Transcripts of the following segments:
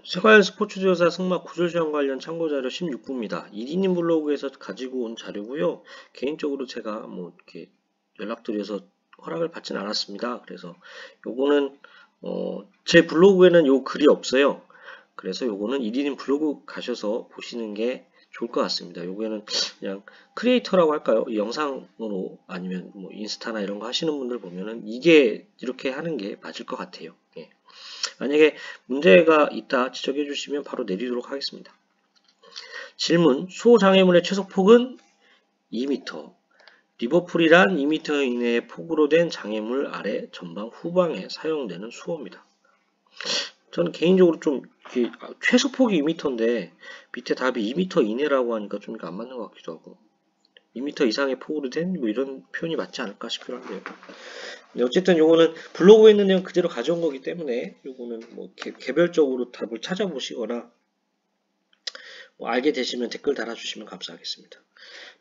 생활 스포츠조사 승마 구술 시험 관련 참고자료 16부입니다. 이디님 블로그에서 가지고 온 자료고요. 개인적으로 제가 뭐 이렇게 연락드려서 허락을 받진 않았습니다. 그래서 요거는 제 블로그에는 요 글이 없어요. 그래서 요거는 이디님 블로그 가셔서 보시는 게 좋을 것 같습니다. 요거는 그냥 크리에이터라고 할까요? 영상으로 아니면 뭐 인스타나 이런 거 하시는 분들 보면은 이게 이렇게 하는 게 맞을 것 같아요. 예. 만약에 문제가 있다 지적해 주시면 바로 내리도록 하겠습니다. 질문. 수호 장애물의 최소폭은 2m. 리버풀이란 2m 이내의 폭으로 된 장애물 아래 전방 후방에 사용되는 수호입니다. 저는 개인적으로 좀 최소폭이 2m인데 밑에 답이 2m 이내라고 하니까 좀 안 맞는 것 같기도 하고 2m 이상의 폭으로 된 뭐 이런 표현이 맞지 않을까 싶기도 한데요. 어쨌든 요거는 블로그에 있는 내용 그대로 가져온 거기 때문에 요거는 뭐 개별적으로 답을 찾아보시거나 뭐 알게 되시면 댓글 달아주시면 감사하겠습니다.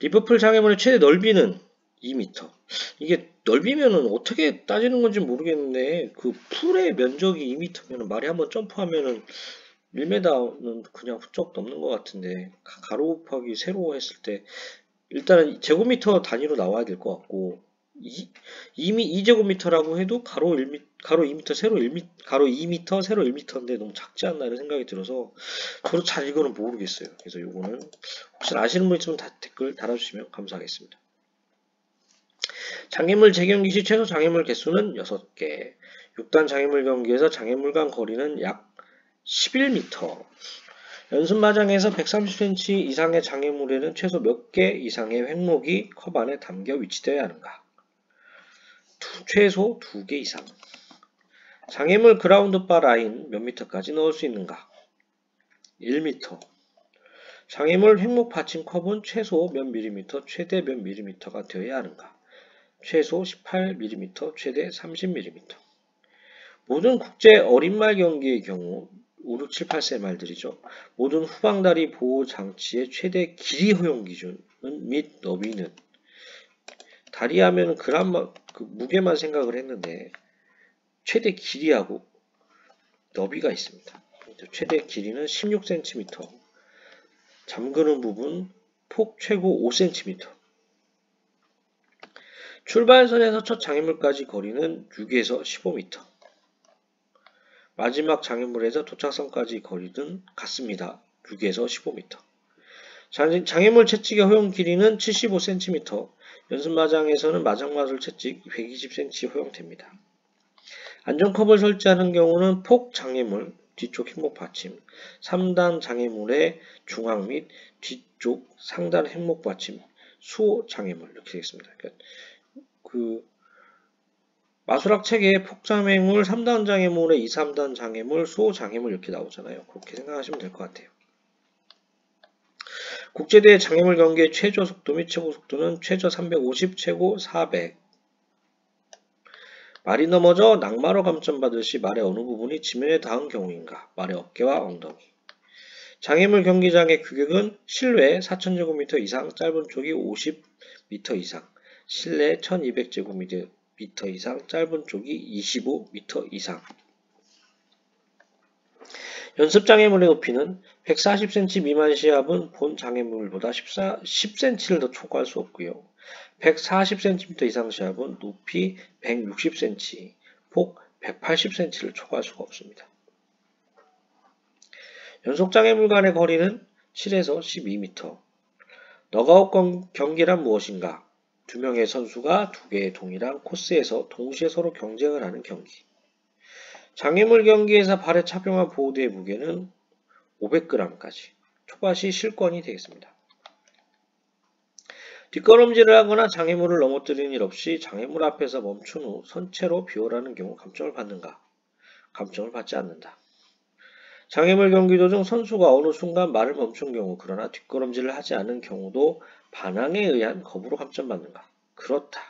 리버풀 장애물의 최대 넓이는 2m. 이게 넓이면은 어떻게 따지는 건지 모르겠는데 그 풀의 면적이 2m면은 말이 한번 점프하면은 1m는 그냥 훌쩍 넘는 것 같은데 가로 곱하기 세로 했을 때 일단은 제곱미터 단위로 나와야 될 것 같고 2제곱미터라고 해도 가로 2m, 세로 1m, 가로 2m, 세로 1m인데 너무 작지 않나 이런 생각이 들어서 저도 잘 이거는 모르겠어요. 그래서 요거는 혹시 아시는 분 있으면 댓글 달아주시면 감사하겠습니다. 장애물 재경기 시 최소 장애물 개수는 6개. 6단 장애물 경기에서 장애물 간 거리는 약 11m. 연습마장에서 130cm 이상의 장애물에는 최소 몇 개 이상의 횡목이 컵 안에 담겨 위치되어야 하는가? 최소 2개 이상. 장애물 그라운드 바 라인 몇 미터까지 넣을 수 있는가? 1m. 장애물 횡목 받침 컵은 최소 몇 밀리미터, 최대 몇 밀리미터가 되어야 하는가? 최소 18mm, 최대 30mm. 모든 국제 어린말 경기의 경우 5, 6, 7, 8세 말들이죠. 모든 후방다리 보호 장치의 최대 길이 허용 기준은 및 너비는 다리 하면 무게만 생각을 했는데 최대 길이하고 너비가 있습니다. 최대 길이는 16cm, 잠그는 부분 폭 최고 5cm. 출발선에서 첫 장애물까지 거리는 6에서 15m. 마지막 장애물에서 도착선까지 거리는 같습니다. 6에서 15m. 장애물 채찍의 허용 길이는 75cm. 연습마장에서는 마장마술 채찍 120cm 허용됩니다. 안전컵을 설치하는 경우는 폭 장애물, 뒤쪽 행목 받침, 3단 장애물의 중앙 및 뒤쪽 상단 행목 받침, 수호 장애물 이렇게 되겠습니다. 그러니까 마술학 책에 폭장애물, 3단 장애물에 2, 3단 장애물, 수호 장애물 이렇게 나오잖아요. 그렇게 생각하시면 될 것 같아요. 국제대회 장애물 경기의 최저 속도 및 최고 속도는 최저 350, 최고 400. 말이 넘어져 낙마로 감점받을 시 말의 어느 부분이 지면에 닿은 경우인가? 말의 어깨와 엉덩이. 장애물 경기장의 규격은 실외 4000제곱미터 이상, 짧은 쪽이 50m 이상, 실내 1200제곱미터 이상, 짧은 쪽이 25m 이상. 연습 장애물의 높이는 140cm 미만 시합은 본 장애물보다 10cm를 더 초과할 수 없고요. 140cm 이상 시합은 높이 160cm, 폭 180cm를 초과할 수가 없습니다. 연속 장애물 간의 거리는 7에서 12m. 너가웃 경기란 무엇인가? 2명의 선수가 2개의 동일한 코스에서 동시에 서로 경쟁을 하는 경기. 장애물 경기에서 발에 착용한 보호대의 무게는 500g까지. 초과시 실권이 되겠습니다. 뒷걸음질을 하거나 장애물을 넘어뜨리는 일 없이 장애물 앞에서 멈춘 후 선체로 비월하는 경우 감점을 받는가? 감점을 받지 않는다. 장애물 경기 도중 선수가 어느 순간 말을 멈춘 경우 그러나 뒷걸음질을 하지 않은 경우도 반항에 의한 거부로 감점받는가? 그렇다.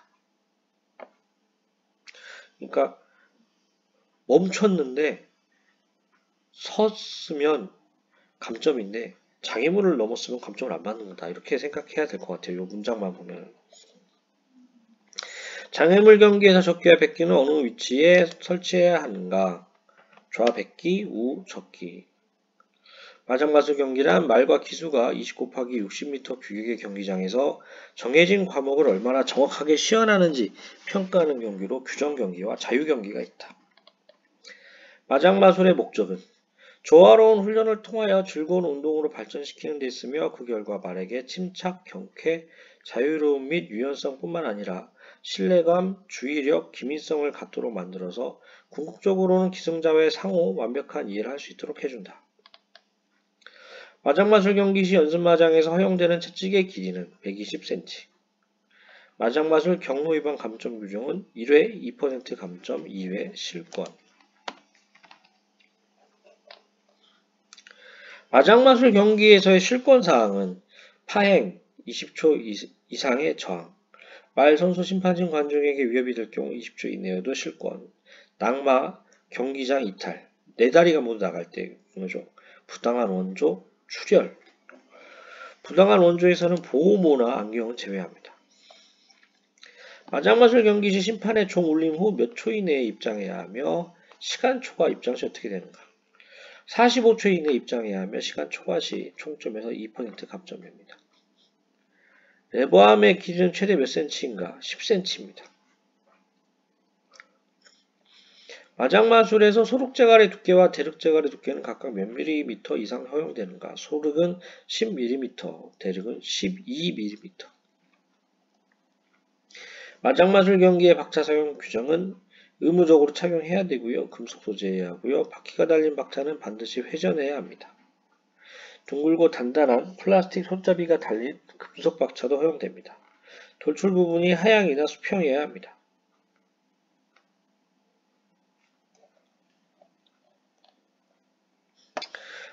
그러니까 멈췄는데 섰으면 감점인데 장애물을 넘었으면 감점을 안 받는 거다. 이렇게 생각해야 될 것 같아요. 이 문장만 보면. 장애물 경기에서 적기와 백기는 어느 위치에 설치해야 하는가? 좌 백기, 우 적기. 마장마술 경기란 말과 기수가 20 곱하기 60m 규격의 경기장에서 정해진 과목을 얼마나 정확하게 시연하는지 평가하는 경기로 규정 경기와 자유 경기가 있다. 마장마술의 목적은 조화로운 훈련을 통하여 즐거운 운동으로 발전시키는 데 있으며 그 결과 말에게 침착, 경쾌, 자유로움 및 유연성뿐만 아니라 신뢰감, 주의력, 기민성을 갖도록 만들어서 궁극적으로는 기승자와의 상호 완벽한 이해를 할 수 있도록 해준다. 마장마술 경기 시 연습마장에서 허용되는 채찍의 길이는 120cm. 마장마술 경로 위반 감점 규정은 1회 2% 감점, 2회 실권. 마장마술 경기에서의 실권사항은 파행, 20초 이상의 저항, 말 선수 심판진 관중에게 위협이 될 경우 20초 이내여도 실권, 낙마, 경기장 이탈, 네 다리가 모두 나갈 때 경우죠. 부당한 원조, 출혈. 부당한 원조에서는 보호모나 안경은 제외합니다. 마장마술 경기 시 심판의 종 울림 후 몇 초 이내에 입장해야 하며 시간 초과 입장 시 어떻게 되는가? 45초 이내에 입장해야 하며 시간 초과 시 총점에서 2% 감점됩니다. 레버암의 길이는 최대 몇 cm인가? 10cm입니다. 마장마술에서 소륵제갈의 두께와 대륵제갈의 두께는 각각 몇 밀리미터 이상 허용되는가? 소륵은 10mm, 대륵은 12mm. 마장마술 경기의 박차 사용 규정은 의무적으로 착용해야 되고요. 금속 소재여야 하고요. 바퀴가 달린 박차는 반드시 회전해야 합니다. 둥글고 단단한 플라스틱 손잡이가 달린 금속 박차도 허용됩니다. 돌출 부분이 하향이나 수평이어야 합니다.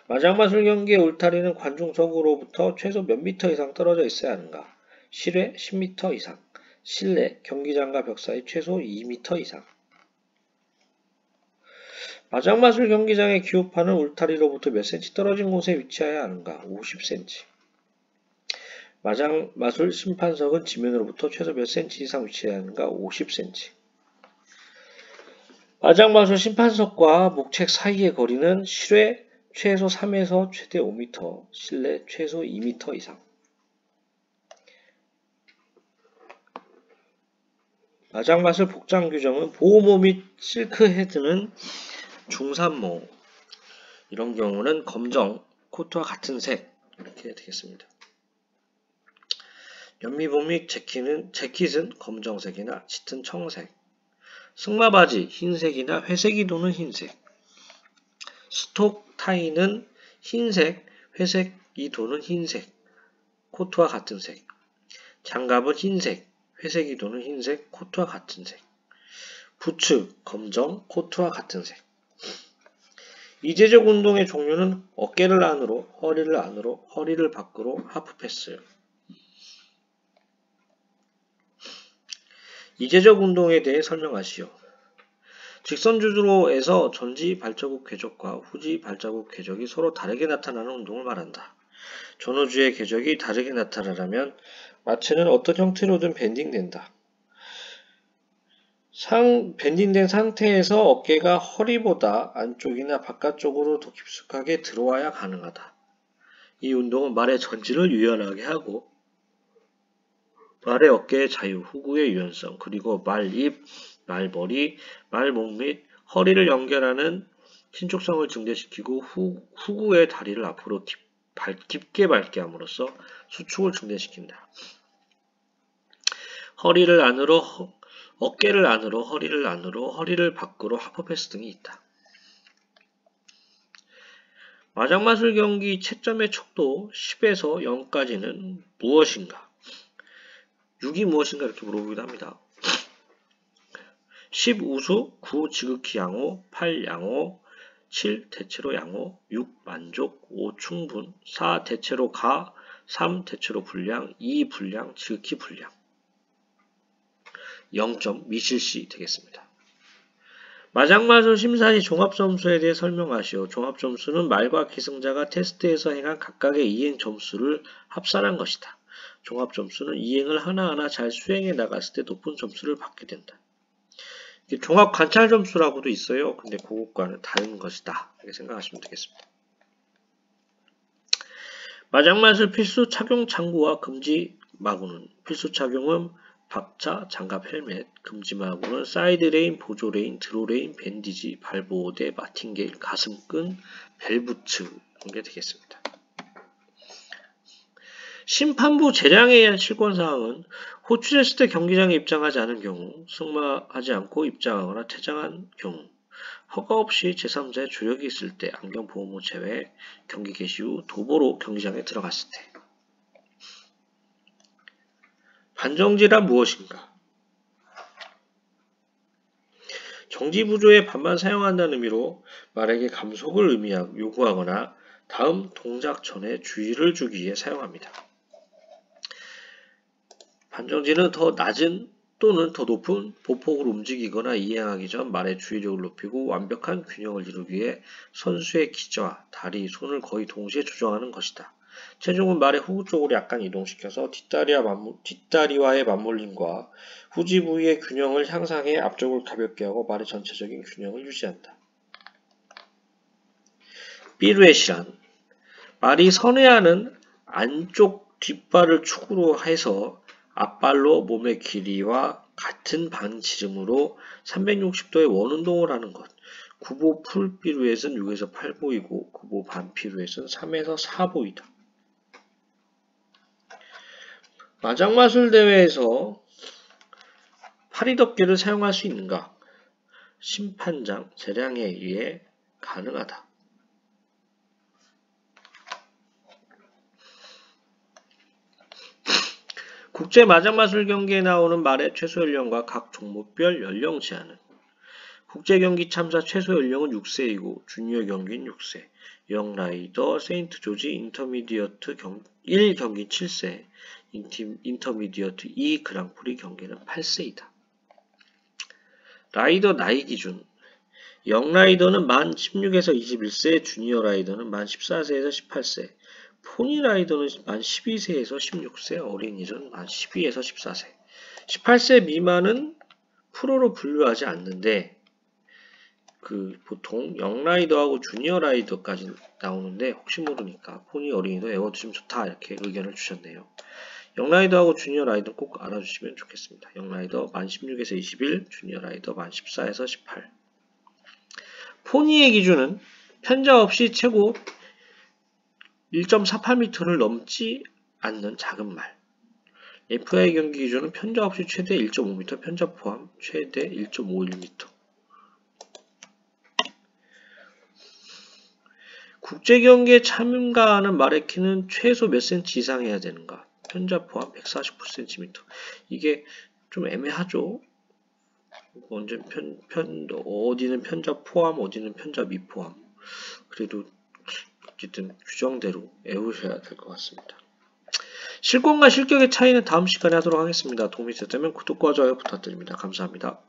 마장마술 경기의 울타리는 관중석으로부터 최소 몇 미터 이상 떨어져 있어야 하는가? 실외 10m 이상, 실내 경기장과 벽 사이 최소 2m 이상. 마장마술 경기장의 기호판은 울타리로부터 몇 cm 떨어진 곳에 위치해야 하는가? 50cm. 마장마술 심판석은 지면으로부터 최소 몇 cm 이상 위치해야 하는가? 50cm. 마장마술 심판석과 목책 사이의 거리는 실외 최소 3에서 최대 5m, 실내 최소 2m 이상. 마장마술 복장 규정은 보호모 및 실크헤드는 중산모, 이런 경우는 검정, 코트와 같은 색 이렇게 되겠습니다. 연미복 및 재킷은 검정색이나 짙은 청색, 승마바지 흰색이나 회색이 도는 흰색, 스톡 타이는 흰색, 회색이 도는 흰색, 코트와 같은 색, 장갑은 흰색, 회색이 도는 흰색, 코트와 같은 색, 부츠 검정, 코트와 같은 색. 이제적 운동의 종류는 어깨를 안으로, 허리를 안으로, 허리를 밖으로, 하프패스. 이제적 운동에 대해 설명하시오. 직선주로에서 전지 발자국 궤적과 후지 발자국 궤적이 서로 다르게 나타나는 운동을 말한다. 전후주의 궤적이 다르게 나타나려면 마체는 어떤 형태로든 밴딩된다. 밴딩된 상태에서 어깨가 허리보다 안쪽이나 바깥쪽으로 더 깊숙하게 들어와야 가능하다. 이 운동은 말의 전진을 유연하게 하고 말의 어깨의 자유, 후구의 유연성, 그리고 말입, 말머리, 말목 및 허리를 연결하는 신축성을 증대시키고 후구의 다리를 앞으로 깊게 밟게 함으로써 수축을 증대시킨다. 허리를 안으로, 어깨를 안으로, 허리를 안으로, 허리를 밖으로, 하프패스 등이 있다. 마장마술 경기 채점의 척도 10에서 0까지는 무엇인가? 6이 무엇인가 이렇게 물어보기도 합니다. 10 우수, 9 지극히 양호, 8 양호, 7 대체로 양호, 6 만족, 5 충분, 4 대체로 가, 3 대체로 불량, 2 불량, 지극히 불량. 0점 미실시 되겠습니다. 마장마술 심사 시 종합점수에 대해 설명하시오. 종합점수는 말과 기승자가 테스트에서 행한 각각의 이행 점수를 합산한 것이다. 종합점수는 이행을 하나하나 잘 수행해 나갔을 때 높은 점수를 받게 된다. 종합관찰점수라고도 있어요. 근데 그것과는 다른 것이다. 이렇게 생각하시면 되겠습니다. 마장마술 필수 착용 창구와 금지 마구는 필수 착용은 박자, 장갑, 헬멧, 금지 마구는 사이드 레인, 보조 레인, 드로 레인, 밴디지, 발보호대, 마틴게일, 가슴끈, 벨부츠 이런 게 되겠습니다. 심판부 재량에 의한 실권사항은 호출했을 때 경기장에 입장하지 않은 경우, 승마하지 않고 입장하거나 퇴장한 경우, 허가 없이 제3자의 조력이 있을 때 안경 보호모 제외, 경기 개시 후 도보로 경기장에 들어갔을 때. 반정지란 무엇인가? 정지부조에 반만 사용한다는 의미로 말에게 감속을 요구하거나 다음 동작 전에 주의를 주기 위해 사용합니다. 반정지는 더 낮은 또는 더 높은 보폭으로 움직이거나 이행하기 전 말의 주의력을 높이고 완벽한 균형을 이루기 위해 선수의 기저와 다리, 손을 거의 동시에 조정하는 것이다. 체중은 말의 후구 쪽으로 약간 이동시켜서 뒷다리와의 맞물림과 후지 부위의 균형을 향상해 앞쪽을 가볍게 하고 말의 전체적인 균형을 유지한다. 피루엣이란 말이 선회하는 안쪽 뒷발을 축으로 해서 앞발로 몸의 길이와 같은 반지름으로 360도의 원운동을 하는 것. 9보 풀 피루엣은 6에서 8보이고 9보 반 피루엣은 3에서 4보이다. 마장마술 대회에서 파리덮개를 사용할 수 있는가? 심판장 재량에 의해 가능하다. 국제 마장마술 경기에 나오는 말의 최소 연령과 각 종목별 연령 제한은 국제 경기 참사 최소 연령은 6세이고 주니어 경기는 6세, 영라이더, 세인트 조지, 인터미디어트 1 경기 7세, 인터미디어트 2 그랑프리 경기는 8세이다. 라이더 나이 기준 영라이더는 만 16에서 21세, 주니어 라이더는 만 14세에서 18세, 포니 라이더는 만 12세에서 16세, 어린이들은 만 12에서 14세. 18세 미만은 프로로 분류하지 않는데 보통 영라이더하고 주니어 라이더까지 나오는데 혹시 모르니까 포니 어린이도 외워두시면 좋다 이렇게 의견을 주셨네요. 영라이더하고 주니어 라이더 꼭 알아주시면 좋겠습니다. 영라이더 만 16에서 21, 주니어 라이더 만 14에서 18. 포니의 기준은 편자 없이 최고 1.48m를 넘지 않는 작은 말. FI 경기 기준은 편자 없이 최대 1.5m, 편자 포함 최대 1.51m. 국제경기에 참가하는 말의 키는 최소 몇 cm 이상 해야 되는가? 편자 포함 149cm. 이게 좀 애매하죠? 완전 어디는 편자 포함, 어디는 편자 미포함. 그래도 어쨌든 규정대로 외우셔야 될 것 같습니다. 실권과 실격의 차이는 다음 시간에 하도록 하겠습니다. 도움이 되셨다면 구독과 좋아요 부탁드립니다. 감사합니다.